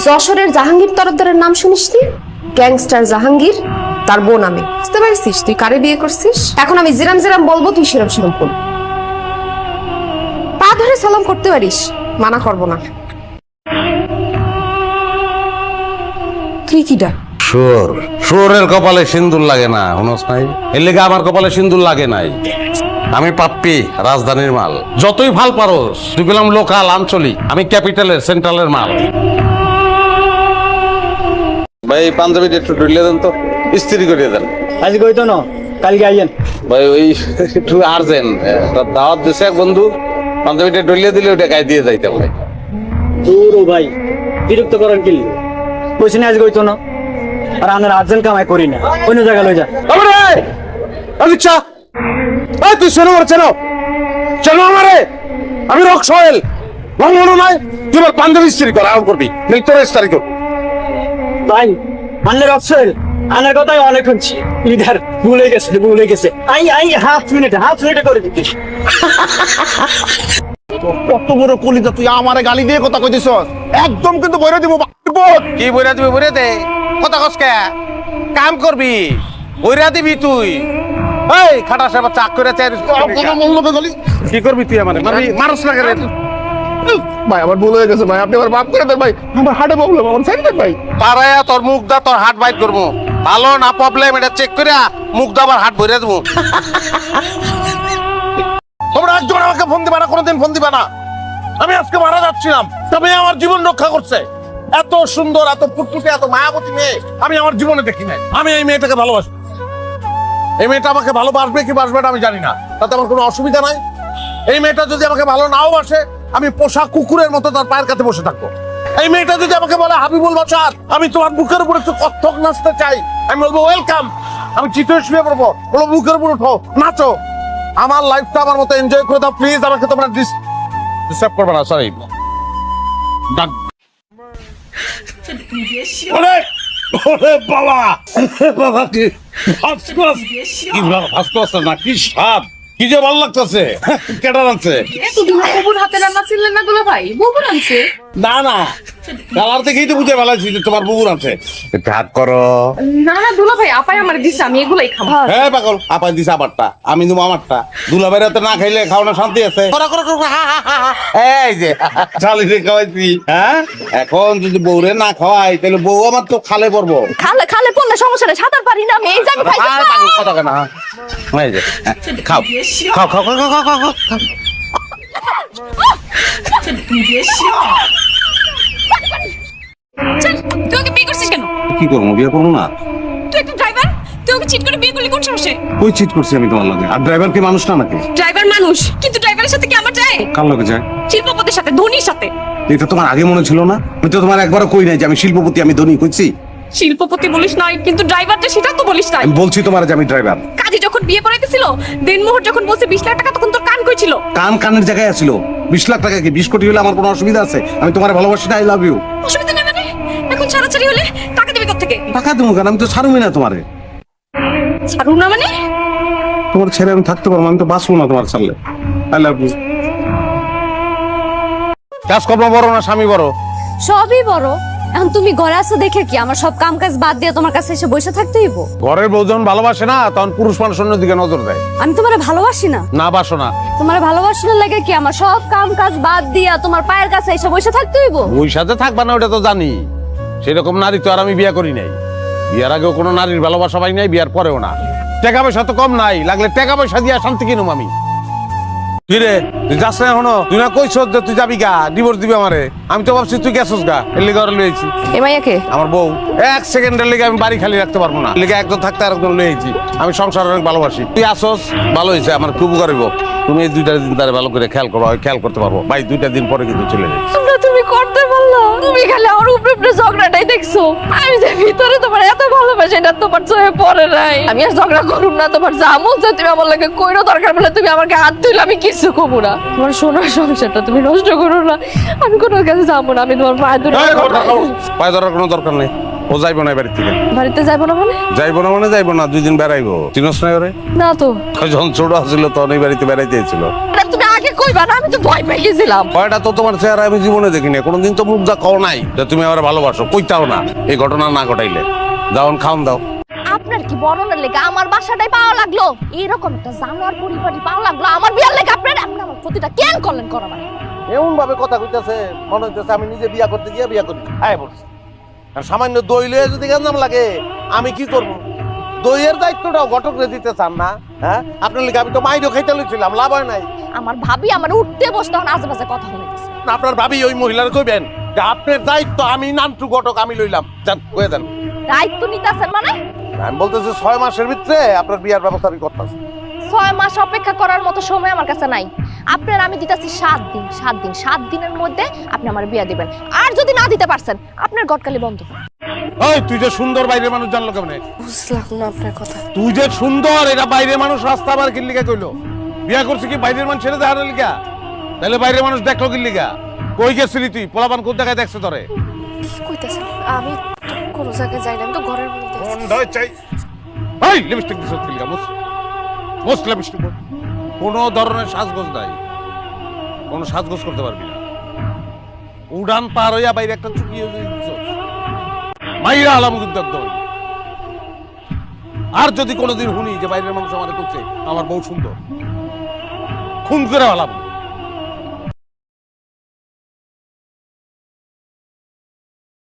যশোরের জাহাঙ্গীর তরফদারের নাম শুনিসনি? গ্যাংস্টার জাহাঙ্গীর, তার বোন আমি। বুঝতে পারছিস তুই কারে বিয়ে করছিস? এখন আমি জিরাম জিরাম বলবো, তুই সেরাম সেরাম করবি। পা ধরে সালাম করতে পারিস, মানা করবো না। তুই কিডা? শুয়োর, শুয়োরের কপালে সিন্দুর লাগে না, হুনস নাই? এর লেগে আমার কপালে সিন্দুর লাগে নাই। আমি পাপ্পি, রাজধানীর মাল। যতই ভাল পারোস, তুই গেলাম লোকাল, আঞ্চলিক। আমি ক্যাপিটালের, সেন্ট্রালের মাল। ভাই পাঞ্জাবিটা একটু ঢুলিয়ে দেন তো, ইস্ত্রি করিয়ে দেন। আজ কইতো না, কালকে আইয়েন। ভাই ওই একটু আর্জেন্ট, দাওয়াত দিছে এক বন্ধু, পাঞ্জাবিটা ঢুলিয়ে দিলে ওটা গায়ে দিয়ে যাইতে ভাই। দূর ভাই, বিরক্ত করেন কি? কইছি না আজ কইতো না, আর আমরা আর্জেন্ট কামাই করি না, অন্য জায়গা লই যা। আচ্ছা তুই শোনো চেনো চেনো আমারে, আমি রক সোহেল। মনে নয় তুই আমার পাঞ্জাবি ইস্ত্রি কর, আরাম করবি, তোর ইস্তারি কর। ভাই আনলে রক্সেল, আনার কথাই অনেক শুনছি। লিডার ভুলে গেছে। আই হাফ মিনিটে করে দিচ্ছি। কত বড় কলিজা, তুই আমারে গালি দিয়ে কথা কইতেছ? একদম কিন্তু বইরা দিব। কি বইরা দিবি? বইরা দে, কথা কসকে কাম করবি, বইরা দিবি তুই। এই খাটা সাহেব চাক করে কি করবি তুই? আমার মানুষ লাগে রে। ভাই আমার ভুল হয়ে গেছে ভাই, আপনি আমার মাফ করে দেন ভাই, আমার হার্টে প্রবলেম, আমার সাইড দেন ভাই। পারায়া তোর মুখ দা, তোর হাট বাইট করবো। ভালো না প্রবলেম, এটা চেক করে মুখ দা আবার হাট ভরে দেবো। তোমরা একজন আমাকে ফোন দিবা না, কোনোদিন ফোন দিবা না। আমি আজকে মারা যাচ্ছিলাম, তবে আমার জীবন রক্ষা করছে। এত সুন্দর, এত ফুটফুটে, এত মায়াবতী মেয়ে আমি আমার জীবনে দেখি নাই। আমি এই মেয়েটাকে ভালোবাসি। এই মেয়েটা আমাকে ভালোবাসবে কি বাসবে না আমি জানি না, তাতে আমার কোনো অসুবিধা নাই। এই মেয়েটা যদি আমাকে ভালো নাও বাসে, আমি পোষা কুকুরের মতো তার পায়ের কাছে বসে থাকবো। এই মেয়েটা যদি আমাকে বলে হাবিবুল বাসার, আমি তোমার বুকের উপর একটু কত্থক নাচতে চাই, আমি বলবো ওয়েলকাম। আমি চিঠে শুয়ে পড়বো, বলবো বুকের উপর উঠো, নাচো। আমার লাইফটা আমার মতো এনজয় করে দাও প্লিজ। আমাকে তোমরা ডিস্টার্ব করবে না, সরি। বাবা বাবা, কি না, কি স্বাদ, কি যে ভালো লাগতেছে। কেটা রাখছে? হাতে রান্না ছিলেন না দুলা ভাই, বুবুর আনছে। না না, কালার দেখেই তো বুঝে ফেলাইছি যে তোমার বুবুর আছে। ভাগ করো। না না দুলা ভাই, আপাই আমার দিছে, আমি এগুলাই খাবো। হ্যাঁ পাগল, আপাই দিছে আমারটা, আমি দেবো আমারটা। দুলা বাইরে তো না খাইলে খাওয়ানো শান্তি আছে। এই যে শালিরে খাওয়াইছি, হ্যাঁ? এখন যদি বউরে না খাওয়াই তাহলে বউ আমার তো খালে পড়বো। খালে পড়লে সমস্যা নেই, সাঁতার পারি না আমি, এই জায়গায় খাই। কথা কেন? এই যে খাও খাও খাও খাও খাও খাও খাও। তুই ওকে বিয়ে করছিস কেন? কি করবো, বিয়ে করবো না? তুই একটা ড্রাইভার, তুই ওকে চিট করে বিয়ে করলি কোন সাহসে? কই চিট করছি আমি তোমার লগে? আর ড্রাইভার কি মানুষ না নাকি? ড্রাইভার মানুষ, কিন্তু ড্রাইভারের সাথে কি আমার যায়? কার লগে যায়? শিল্পপতির সাথে, ধোনির সাথে। এটা তোমার আগে মনে ছিল না? আমি তো তোমার একবারও কই নাই যে আমি শিল্পপতি, আমি ধনী কইছি? শিল্পপতি বলিস নাই, কিন্তু ড্রাইভার যে সেটা তো বলিস নাই। আমি বলছি তোমার যে আমি ড্রাইভার। কাজী যখন বিয়ে পড়াইতেছিল, দিনমোহর যখন বলছে 20 লাখ টাকা, তখন তোর কান কই ছিল? কান কানের জায়গায় আছিল। 20 লাখ টাকা কি 20 কোটি হলে আমার কোনো অসুবিধা আছে? আমি তোমার ভালোবাসি না, আই লাভ ইউ। অসুবিধা নেই মানে? এখন ছাড়াছাড়ি হলে টাকা দিবি কোথা থেকে? টাকা দেবো কেন? আমি তো ছাড়ুই না তোমারে। ছাড়ু না মানে? তোমার ছেড়ে আমি থাকতে পারবো, আমি তো বাঁচবো না তোমার ছাড়লে। I love you. কাজকর্ম বড় না স্বামী বড়? সবই বড়। এখন তুমি ঘরে আসো দেখে কি আমার সব কাম কাজ বাদ দিয়ে তোমার কাছে এসে বসে থাকতে হইব? ঘরের বউ যখন ভালোবাসে না, তখন পুরুষ মানুষ অন্যদিকে নজর দেয়। আমি তোমারে ভালোবাসি না? না বাসো না। তোমার ভালোবাসি না লাগে কি আমার সব কাম কাজ বাদ দিয়া তোমার পায়ের কাছে এসে বসে থাকতে হইব? ওই সাথে থাকবা না ওটা তো জানি। সেরকম নারী তো আর আমি বিয়ে করি নাই। বিয়ার আগেও কোনো নারীর ভালোবাসা পাই নাই, বিয়ার পরেও না। টাকা পয়সা তো কম নাই, লাগলে টাকা পয়সা দিয়া শান্তি কিনুম আমি। তুই রে, তুই যাস না এখনো? তুই না কইছ যে তুই যাবি গা, ডিভোর্স দিবি আমারে। আমি তো ভাবছি তুই গেছস গা, এর লিগে ঘরে লইছি। এ মাইয়াকে আমার বউ। 1 সেকেন্ডের লিগে আমি বাড়ি খালি রাখতে পারবো না, লিগে একজন থাকতে আরেকজন লইছি। আমি সংসার অনেক ভালোবাসি। তুই আসস, ভালো হয়েছে, আমার খুব গরিব। তুমি এই 2টা দিন তারে ভালো করে খেয়াল করো, খেয়াল করতে পারবো। ভাই 2টা দিন পরে কিন্তু চলে যাই। তুমি করতে পারলো? তুমি খালি আমার উপরে ঝগড়াটাই দেখছো। আমি যে ভিতরে তোমার এত ভালোবাসি এটা তোমার চোখে পড়ে নাই। আমি আর ঝগড়া করুম না, তোমার যা মন চায় তুমি আমার লাগে কইরো, দরকার বলে তুমি আমাকে হাত তুইলে আমি কিছু কমু না। তোমার সোনার সংসারটা তুমি নষ্ট করো না। আমি কোনো কাছে যাবো না, আমি তোমার পায়ে ধরে। পায়ে ধরার কোনো দরকার নেই, ও যাইবো না বাড়ি থেকে। বাড়িতে যাবো না মানে? যাইবো না মানে যাইবো না, 2 দিন বেড়াইবো। চিনস না ওরে? না তো। যখন ছোট আছিল তখন এই বাড়িতে বেড়াইতে এসেছিল। তুমি আগে কইবা না, আমি তো ভয় পেয়ে গেছিলাম। ভয়টা তো তোমার চেহারা আমি জীবনে দেখিনি, কোনোদিন তো মুখ যা কও নাই যে তুমি আমার ভালোবাসো, কইতাও না এই ঘটনা না ঘটাইলে। যাওন খাওন দাও। আপনার কি বরণের লেগে আমার বাসাটাই পাওয়া লাগলো? এরকম একটা জানোয়ার পরিবারই পাওয়া লাগলো আমার বিয়ার লেগে? আপনি আমার প্রতিটা কেন করলেন করা মানে? এমন ভাবে কথা কইতাছে মনে হইতেছে আমি নিজে বিয়া করতে গিয়ে বিয়া করি। আয় বলছি, আর সামান্য দই লয়ে যদি গেঞ্জাম লাগে আমি কি করব? দইয়ের দায়িত্বটাও ঘটকরে দিতে চান না? হ্যাঁ, আপনার লিগে আমি তো মাইরও খাইতে লইছিলাম, লাভ হয় নাই। আমার ভাবি আমার উঠতে বসতে হন আজেবাজে কথা বলেছে। আপনার ভাবি ওই মহিলার কইবেন যে আপনার দায়িত্ব আমি নান্টু ঘটক আমি লইলাম, যান কয়ে দেন। দায়িত্ব নিতেছেন মানে? আমি বলতেছি 6 মাসের ভিতরে আপনার বিয়ার ব্যবস্থা আমি করতেছি। 6 মাস অপেক্ষা করার মতো সময় আমার কাছে নাই। আপনার আমি দিতেছি 7 দিন। 7 দিনের মধ্যে আপনি আমার বিয়া দিবেন। আর যদি না দিতে পারছেন আপনার গটকালি বন্ধ। ওই তুই যে সুন্দর বাইরের মানুষ জানলো কেমনে? বুঝলাম না আপনার কথা। তুই যে সুন্দর এটা বাইরের মানুষ রাস্তা আবার কি লিগা কইলো? বিয়া করছিস কি বাইরের মানুষ ছেড়ে দেওয়ার লিগা? তাহলে বাইরের মানুষ দেখলো কি লিগা? কই গেছিলি তুই? পোলাপান কোন জায়গায় দেখছে তোরে? কি কইতাছেন? আমি তো কোনো জায়গায় যাই না, আমি তো ঘরের মধ্যে আছি। বন্ধ চাই। এই লিপস্টিক দিছ কি লিগা? মোস লিপস্টিক। কোনো ধরনের সাজগোজ নাই, কোনো সাজগোজ করতে পারবি না। উড়ান পার হইয়া বাইরে একটা চুকিয়ে দিছ মাইরা আলাম কিন্তু একদম। আর যদি কোনোদিন শুনি যে বাইরের মানুষ আমার করছে আমার বউ সুন্দর, খুন করে আলাম।